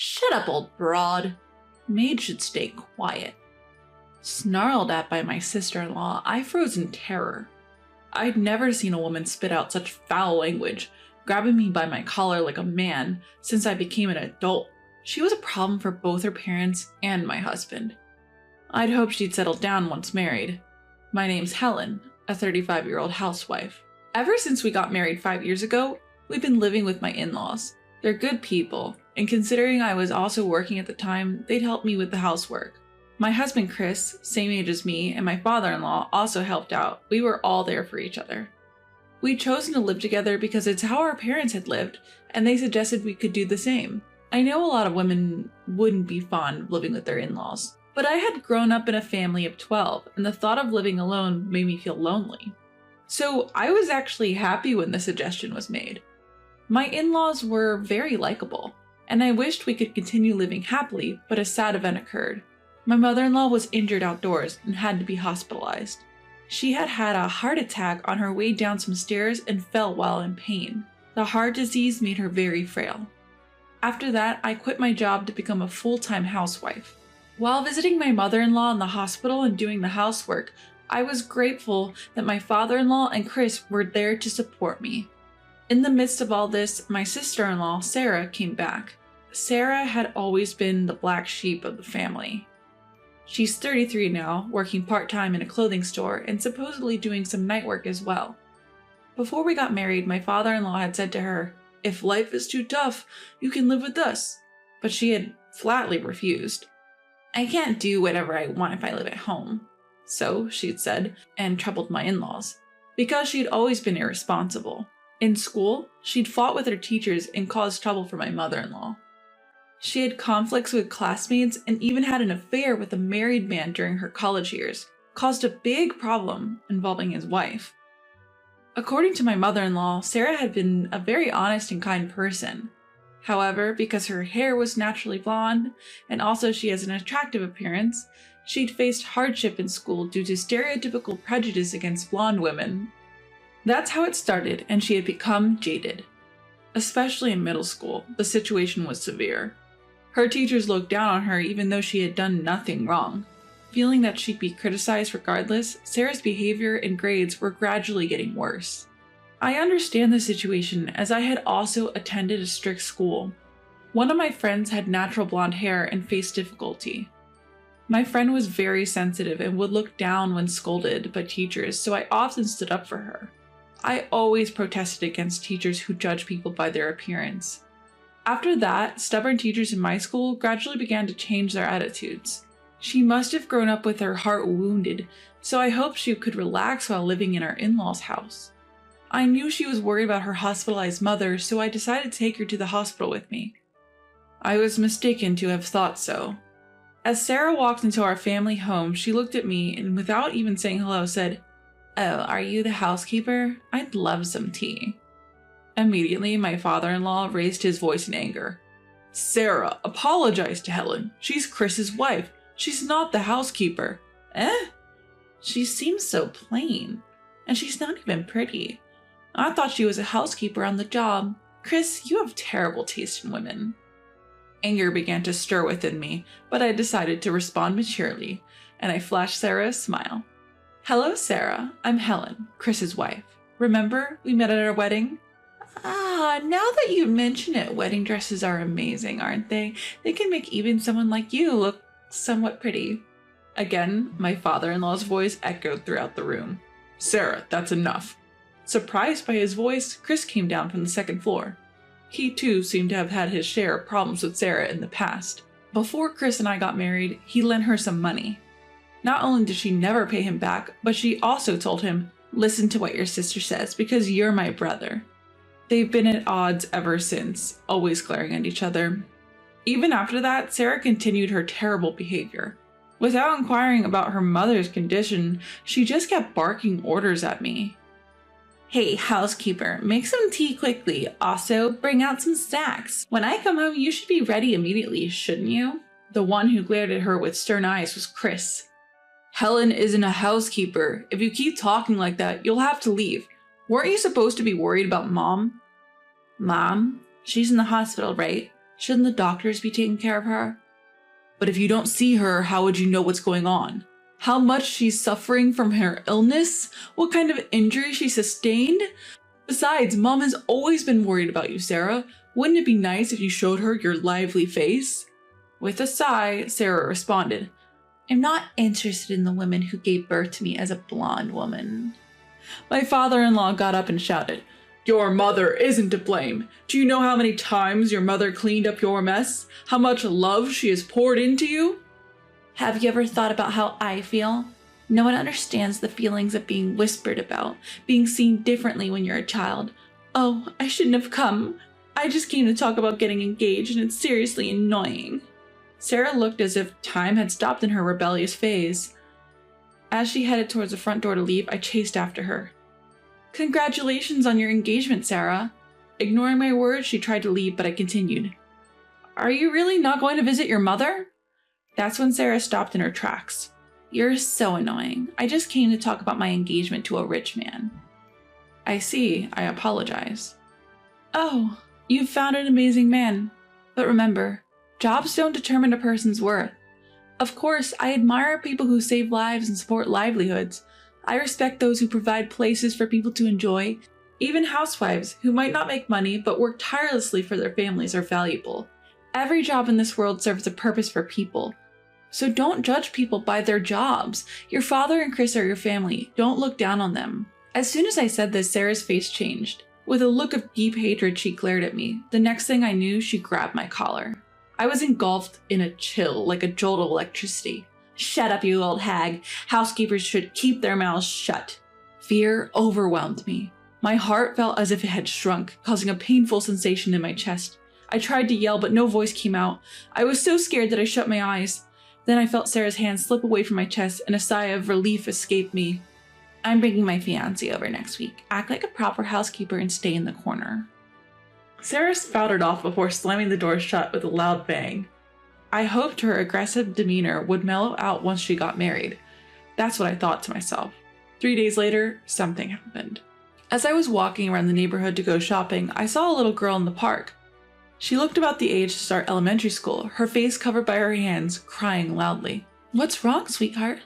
"Shut up, old broad. Maid should stay quiet." Snarled at by my sister-in-law, I froze in terror. I'd never seen a woman spit out such foul language, grabbing me by my collar like a man since I became an adult. She was a problem for both her parents and my husband. I'd hoped she'd settled down once married. My name's Helen, a 35-year-old housewife. Ever since we got married 5 years ago, we've been living with my in-laws. They're good people, and considering I was also working at the time, they'd help me with the housework. My husband Chris, same age as me, and my father-in-law also helped out. We were all there for each other. We'd chosen to live together because it's how our parents had lived, and they suggested we could do the same. I know a lot of women wouldn't be fond of living with their in-laws, but I had grown up in a family of 12, and the thought of living alone made me feel lonely. So I was actually happy when the suggestion was made. My in-laws were very likable, and I wished we could continue living happily, but a sad event occurred. My mother-in-law was injured outdoors and had to be hospitalized. She had had a heart attack on her way down some stairs and fell while in pain. The heart disease made her very frail. After that, I quit my job to become a full-time housewife. While visiting my mother-in-law in the hospital and doing the housework, I was grateful that my father-in-law and Chris were there to support me. In the midst of all this, my sister-in-law, Sarah, came back. Sarah had always been the black sheep of the family. She's 33 now, working part-time in a clothing store and supposedly doing some night work as well. Before we got married, my father-in-law had said to her, "If life is too tough, you can live with us." But she had flatly refused. "I can't do whatever I want if I live at home." So, she'd said, and troubled my in-laws. Because she'd always been irresponsible. In school, she'd fought with her teachers and caused trouble for my mother-in-law. She had conflicts with classmates and even had an affair with a married man during her college years, caused a big problem involving his wife. According to my mother-in-law, Sarah had been a very honest and kind person. However, because her hair was naturally blonde, and also she has an attractive appearance, she'd faced hardship in school due to stereotypical prejudice against blonde women. That's how it started, and she had become jaded. Especially in middle school, the situation was severe. Her teachers looked down on her even though she had done nothing wrong. Feeling that she'd be criticized regardless, Sarah's behavior and grades were gradually getting worse. I understand the situation as I had also attended a strict school. One of my friends had natural blonde hair and faced difficulty. My friend was very sensitive and would look down when scolded by teachers, so I often stood up for her. I always protested against teachers who judge people by their appearance. After that, stubborn teachers in my school gradually began to change their attitudes. She must have grown up with her heart wounded, so I hoped she could relax while living in our in-laws' house. I knew she was worried about her hospitalized mother, so I decided to take her to the hospital with me. I was mistaken to have thought so. As Sarah walked into our family home, she looked at me and without even saying hello said, "Oh, are you the housekeeper? I'd love some tea." Immediately, my father-in-law raised his voice in anger. "Sarah, apologize to Helen. She's Chris's wife. She's not the housekeeper." "Eh? She seems so plain. And she's not even pretty. I thought she was a housekeeper on the job. Chris, you have terrible taste in women." Anger began to stir within me, but I decided to respond maturely, and I flashed Sarah a smile. "Hello, Sarah. I'm Helen, Chris's wife. Remember, we met at our wedding?" "Ah, now that you mention it, wedding dresses are amazing, aren't they? They can make even someone like you look somewhat pretty." Again, my father-in-law's voice echoed throughout the room. "Sarah, that's enough." Surprised by his voice, Chris came down from the second floor. He too seemed to have had his share of problems with Sarah in the past. Before Chris and I got married, he lent her some money. Not only did she never pay him back, but she also told him, "Listen to what your sister says because you're my brother." They've been at odds ever since, always glaring at each other. Even after that, Sarah continued her terrible behavior. Without inquiring about her mother's condition, she just kept barking orders at me. "Hey, housekeeper, make some tea quickly. Also, bring out some snacks. When I come home, you should be ready immediately, shouldn't you?" The one who glared at her with stern eyes was Chris. "Helen isn't a housekeeper. If you keep talking like that, you'll have to leave. Weren't you supposed to be worried about Mom?" "Mom? She's in the hospital, right? Shouldn't the doctors be taking care of her? But if you don't see her, how would you know what's going on? How much she's suffering from her illness? What kind of injury she sustained? Besides, Mom has always been worried about you, Sarah. Wouldn't it be nice if you showed her your lively face? With a sigh, Sarah responded, I'm not interested in the women who gave birth to me as a blonde woman. My father-in-law got up and shouted, Your mother isn't to blame. Do you know how many times your mother cleaned up your mess? How much love she has poured into you? Have you ever thought about how I feel? No one understands the feelings of being whispered about, being seen differently when you're a child. Oh, I shouldn't have come. I just came to talk about getting engaged and it's seriously annoying. Sarah looked as if time had stopped in her rebellious phase. As she headed towards the front door to leave, I chased after her. Congratulations on your engagement, Sarah. Ignoring my words, she tried to leave, but I continued. Are you really not going to visit your mother? That's when Sarah stopped in her tracks. You're so annoying. I just came to talk about my engagement to a rich man. I see. I apologize. Oh, you've found an amazing man. But remember, jobs don't determine a person's worth. Of course, I admire people who save lives and support livelihoods. I respect those who provide places for people to enjoy. Even housewives, who might not make money but work tirelessly for their families, are valuable. Every job in this world serves a purpose for people. So don't judge people by their jobs. Your father and Chris are your family. Don't look down on them. As soon as I said this, Sarah's face changed. With a look of deep hatred, she glared at me. The next thing I knew, she grabbed my collar. I was engulfed in a chill, like a jolt of electricity. Shut up, you old hag. Housekeepers should keep their mouths shut. Fear overwhelmed me. My heart felt as if it had shrunk, causing a painful sensation in my chest. I tried to yell, but no voice came out. I was so scared that I shut my eyes. Then I felt Sarah's hand slip away from my chest and a sigh of relief escaped me. I'm bringing my fiancé over next week. Act like a proper housekeeper and stay in the corner. Sarah spouted off before slamming the door shut with a loud bang. I hoped her aggressive demeanor would mellow out once she got married. That's what I thought to myself. 3 days later, something happened. As I was walking around the neighborhood to go shopping, I saw a little girl in the park. She looked about the age to start elementary school, her face covered by her hands, crying loudly. What's wrong, sweetheart?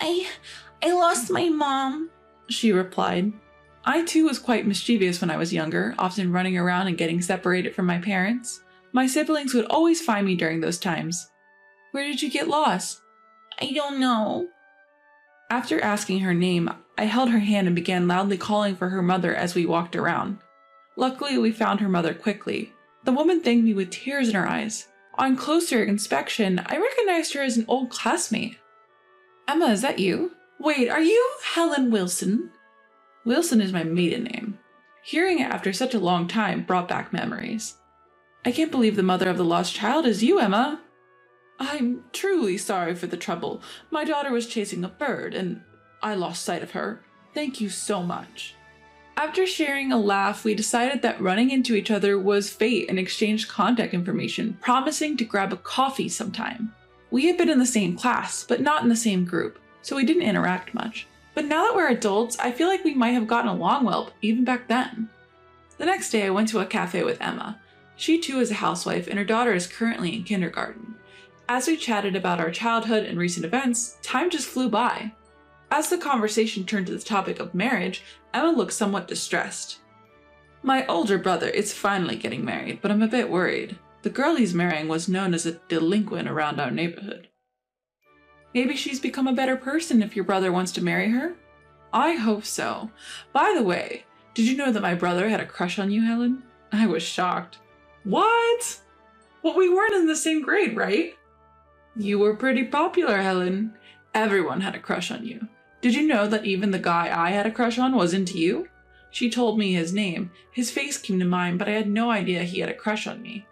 I lost my mom, she replied. I too was quite mischievous when I was younger, often running around and getting separated from my parents. My siblings would always find me during those times. Where did you get lost? I don't know. After asking her name, I held her hand and began loudly calling for her mother as we walked around. Luckily, we found her mother quickly. The woman thanked me with tears in her eyes. On closer inspection, I recognized her as an old classmate. Emma, is that you? Wait, are you Helen Wilson? Wilson is my maiden name. Hearing it after such a long time brought back memories. I can't believe the mother of the lost child is you, Emma. I'm truly sorry for the trouble. My daughter was chasing a bird, and I lost sight of her. Thank you so much. After sharing a laugh, we decided that running into each other was fate and exchanged contact information, promising to grab a coffee sometime. We had been in the same class, but not in the same group, so we didn't interact much. But now that we're adults, I feel like we might have gotten along well, even back then. The next day, I went to a cafe with Emma. She too is a housewife, and her daughter is currently in kindergarten. As we chatted about our childhood and recent events, time just flew by. As the conversation turned to the topic of marriage, Emma looked somewhat distressed. My older brother is finally getting married, but I'm a bit worried. The girl he's marrying was known as a delinquent around our neighborhood. Maybe she's become a better person if your brother wants to marry her? I hope so. By the way, did you know that my brother had a crush on you, Helen? I was shocked. What? Well, we weren't in the same grade, right? You were pretty popular, Helen. Everyone had a crush on you. Did you know that even the guy I had a crush on was into you? She told me his name. His face came to mind, but I had no idea he had a crush on me.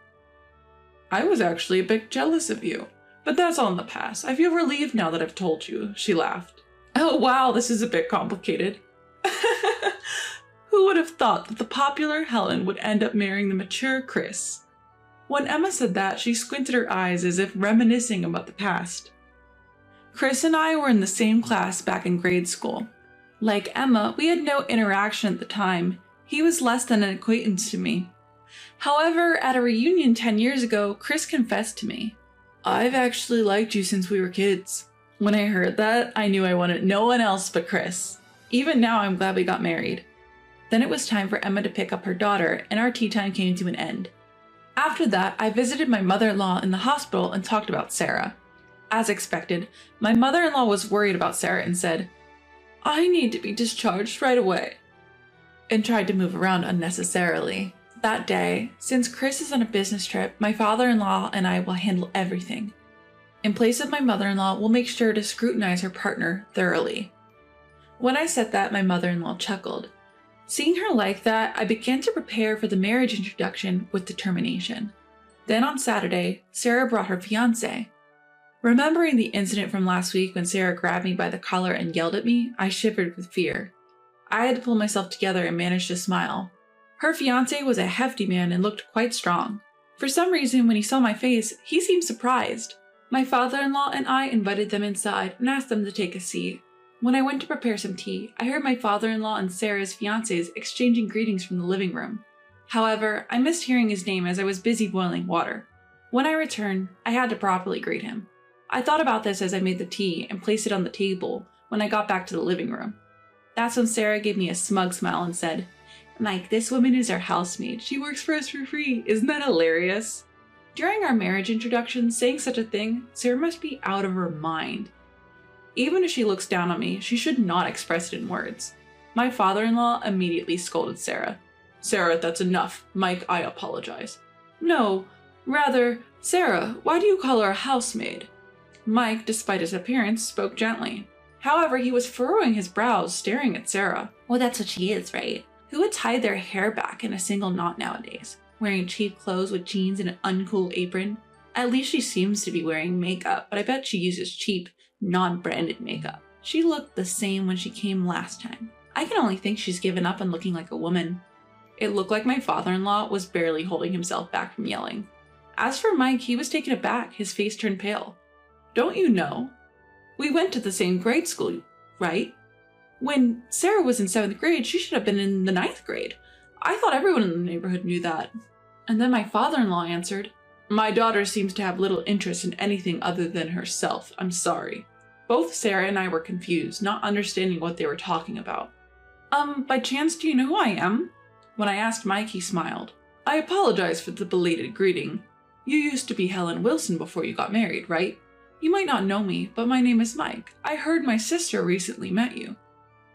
I was actually a bit jealous of you. But that's all in the past. I feel relieved now that I've told you, she laughed. Oh wow, this is a bit complicated. Who would have thought that the popular Helen would end up marrying the mature Chris? When Emma said that, she squinted her eyes as if reminiscing about the past. Chris and I were in the same class back in grade school. Like Emma, we had no interaction at the time. He was less than an acquaintance to me. However, at a reunion 10 years ago, Chris confessed to me, "I've actually liked you since we were kids." When I heard that, I knew I wanted no one else but Chris. Even now, I'm glad we got married. Then it was time for Emma to pick up her daughter, and our tea time came to an end. After that, I visited my mother-in-law in the hospital and talked about Sarah. As expected, my mother-in-law was worried about Sarah and said, "I need to be discharged right away," and tried to move around unnecessarily. That day, since Chris is on a business trip, my father-in-law and I will handle everything. In place of my mother-in-law, we'll make sure to scrutinize her partner thoroughly. When I said that, my mother-in-law chuckled. Seeing her like that, I began to prepare for the marriage introduction with determination. Then on Saturday, Sarah brought her fiancé. Remembering the incident from last week when Sarah grabbed me by the collar and yelled at me, I shivered with fear. I had to pull myself together and manage to smile. Her fiancé was a hefty man and looked quite strong. For some reason, when he saw my face, he seemed surprised. My father-in-law and I invited them inside and asked them to take a seat. When I went to prepare some tea, I heard my father-in-law and Sarah's fiancés exchanging greetings from the living room. However, I missed hearing his name as I was busy boiling water. When I returned, I had to properly greet him. I thought about this as I made the tea and placed it on the table when I got back to the living room. That's when Sarah gave me a smug smile and said, "Mike, this woman is our housemaid. She works for us for free. Isn't that hilarious?" During our marriage introduction, saying such a thing, Sarah must be out of her mind. Even if she looks down on me, she should not express it in words. My father-in-law immediately scolded Sarah. "Sarah, that's enough. Mike, I apologize." "No, rather, Sarah, why do you call her a housemaid?" Mike, despite his appearance, spoke gently. However, he was furrowing his brows, staring at Sarah. "Well, that's what she is, right? Who would tie their hair back in a single knot nowadays? Wearing cheap clothes with jeans and an uncool apron? At least she seems to be wearing makeup, but I bet she uses cheap, non-branded makeup. She looked the same when she came last time. I can only think she's given up on looking like a woman." It looked like my father-in-law was barely holding himself back from yelling. As for Mike, he was taken aback, his face turned pale. "Don't you know? We went to the same grade school, right? When Sarah was in 7th grade, she should have been in the 9th grade. I thought everyone in the neighborhood knew that." And then my father-in-law answered, "My daughter seems to have little interest in anything other than herself. I'm sorry." Both Sarah and I were confused, not understanding what they were talking about. By chance, do you know who I am?" When I asked Mike, he smiled. "I apologize for the belated greeting. You used to be Helen Wilson before you got married, right? You might not know me, but my name is Mike. I heard my sister recently met you."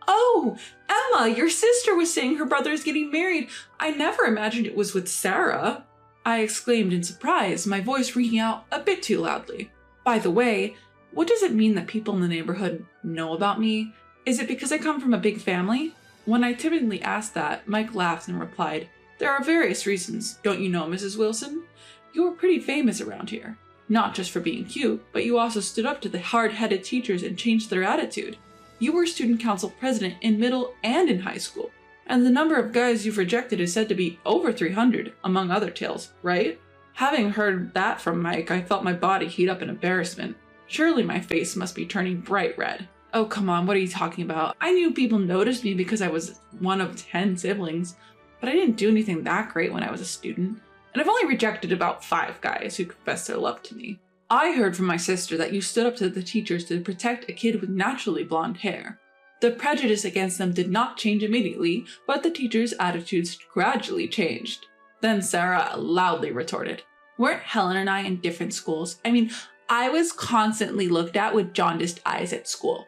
"Oh, Emma, your sister was saying her brother is getting married. I never imagined it was with Sarah," I exclaimed in surprise, my voice ringing out a bit too loudly. "By the way, what does it mean that people in the neighborhood know about me? Is it because I come from a big family?" When I timidly asked that, Mike laughed and replied, "There are various reasons. Don't you know, Mrs. Wilson? You were pretty famous around here. Not just for being cute, but you also stood up to the hard-headed teachers and changed their attitude. You were student council president in middle and in high school, and the number of guys you've rejected is said to be over 300, among other tales, right?" Having heard that from Mike, I felt my body heat up in embarrassment. Surely my face must be turning bright red. "Oh, come on, what are you talking about? I knew people noticed me because I was one of 10 siblings, but I didn't do anything that great when I was a student. And I've only rejected about 5 guys who confessed their love to me. I heard from my sister that you stood up to the teachers to protect a kid with naturally blonde hair. The prejudice against them did not change immediately, but the teachers' attitudes gradually changed." Then Sarah loudly retorted, "Weren't Helen and I in different schools? I mean, I was constantly looked at with jaundiced eyes at school."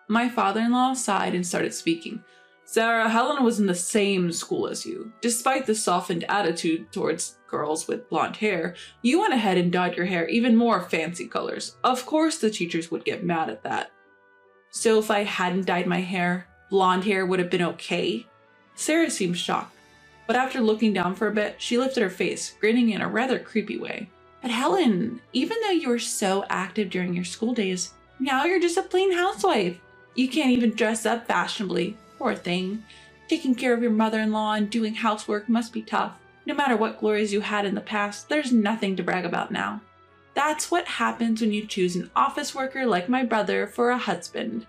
My father-in-law sighed and started speaking. "Sarah, Helen was in the same school as you. Despite the softened attitude towards girls with blonde hair, you went ahead and dyed your hair even more fancy colors. Of course the teachers would get mad at that." "So if I hadn't dyed my hair, blonde hair would have been okay?" Sarah seemed shocked, but after looking down for a bit, she lifted her face, grinning in a rather creepy way. "But Helen, even though you were so active during your school days, now you're just a plain housewife. You can't even dress up fashionably. Poor thing. Taking care of your mother-in-law and doing housework must be tough. No matter what glories you had in the past, there's nothing to brag about now. That's what happens when you choose an office worker like my brother for a husband.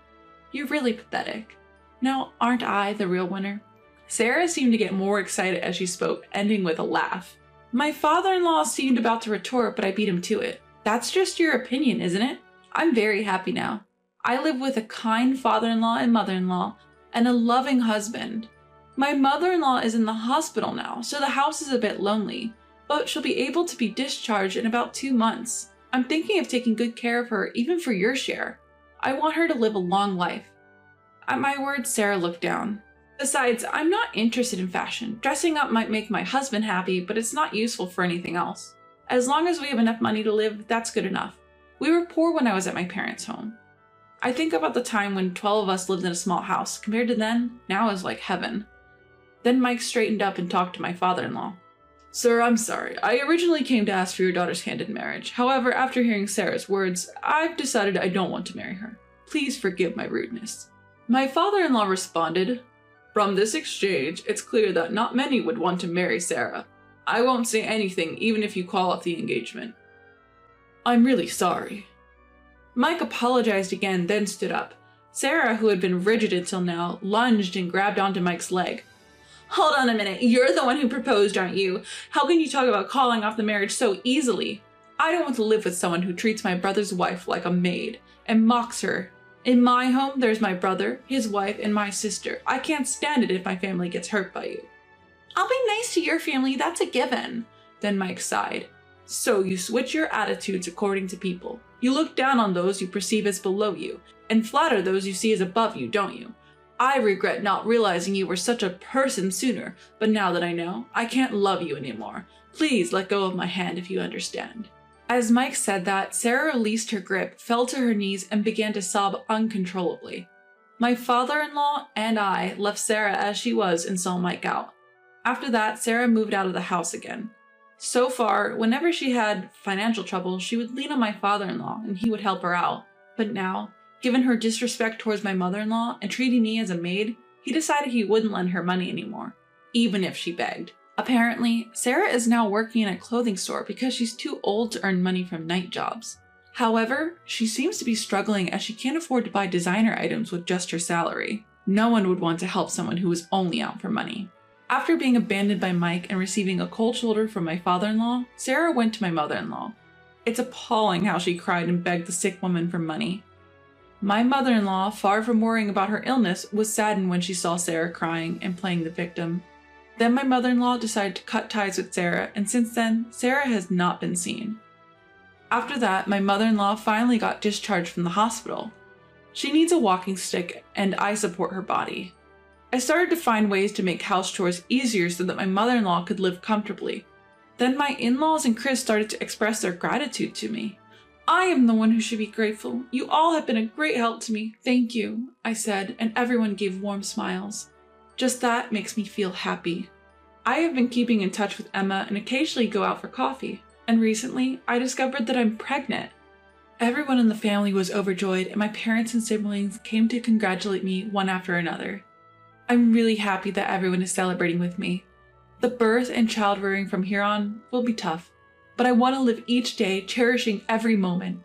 You're really pathetic. Now, aren't I the real winner?" Sarah seemed to get more excited as she spoke, ending with a laugh. My father-in-law seemed about to retort, but I beat him to it. That's just your opinion, isn't it? I'm very happy now. I live with a kind father-in-law and mother-in-law, and a loving husband. My mother-in-law is in the hospital now, so the house is a bit lonely, but she'll be able to be discharged in about 2 months. I'm thinking of taking good care of her, even for your share. I want her to live a long life. At my words, Sarah looked down. Besides, I'm not interested in fashion. Dressing up might make my husband happy, but it's not useful for anything else. As long as we have enough money to live, that's good enough. We were poor when I was at my parents' home. I think about the time when 12 of us lived in a small house. Compared to then, now is like heaven. Then Mike straightened up and talked to my father-in-law. Sir, I'm sorry. I originally came to ask for your daughter's hand in marriage. However, after hearing Sarah's words, I've decided I don't want to marry her. Please forgive my rudeness. My father-in-law responded, From this exchange, it's clear that not many would want to marry Sarah. I won't say anything even if you call off the engagement. I'm really sorry. Mike apologized again, then stood up. Sarah, who had been rigid until now, lunged and grabbed onto Mike's leg. Hold on a minute, you're the one who proposed, aren't you? How can you talk about calling off the marriage so easily? I don't want to live with someone who treats my brother's wife like a maid and mocks her. In my home, there's my brother, his wife, and my sister. I can't stand it if my family gets hurt by you. I'll be nice to your family, that's a given. Then Mike sighed. So you switch your attitudes according to people. You look down on those you perceive as below you, and flatter those you see as above you, don't you? I regret not realizing you were such a person sooner, but now that I know, I can't love you anymore. Please let go of my hand if you understand. As Mike said that, Sarah released her grip, fell to her knees, and began to sob uncontrollably. My father-in-law and I left Sarah as she was and saw Mike out. After that, Sarah moved out of the house again. So far, whenever she had financial trouble, she would lean on my father-in-law and he would help her out. But now, given her disrespect towards my mother-in-law and treating me as a maid, he decided he wouldn't lend her money anymore, even if she begged. Apparently, Sarah is now working in a clothing store because she's too old to earn money from night jobs. However, she seems to be struggling as she can't afford to buy designer items with just her salary. No one would want to help someone who is only out for money. After being abandoned by Mike and receiving a cold shoulder from my father-in-law, Sarah went to my mother-in-law. It's appalling how she cried and begged the sick woman for money. My mother-in-law, far from worrying about her illness, was saddened when she saw Sarah crying and playing the victim. Then my mother-in-law decided to cut ties with Sarah, and since then, Sarah has not been seen. After that, my mother-in-law finally got discharged from the hospital. She needs a walking stick, and I support her body. I started to find ways to make house chores easier so that my mother-in-law could live comfortably. Then my in-laws and Chris started to express their gratitude to me. I am the one who should be grateful. You all have been a great help to me. Thank you, I said, and everyone gave warm smiles. Just that makes me feel happy. I have been keeping in touch with Emma and occasionally go out for coffee. And recently, I discovered that I'm pregnant. Everyone in the family was overjoyed, and my parents and siblings came to congratulate me one after another. I'm really happy that everyone is celebrating with me. The birth and child rearing from here on will be tough, but I want to live each day cherishing every moment.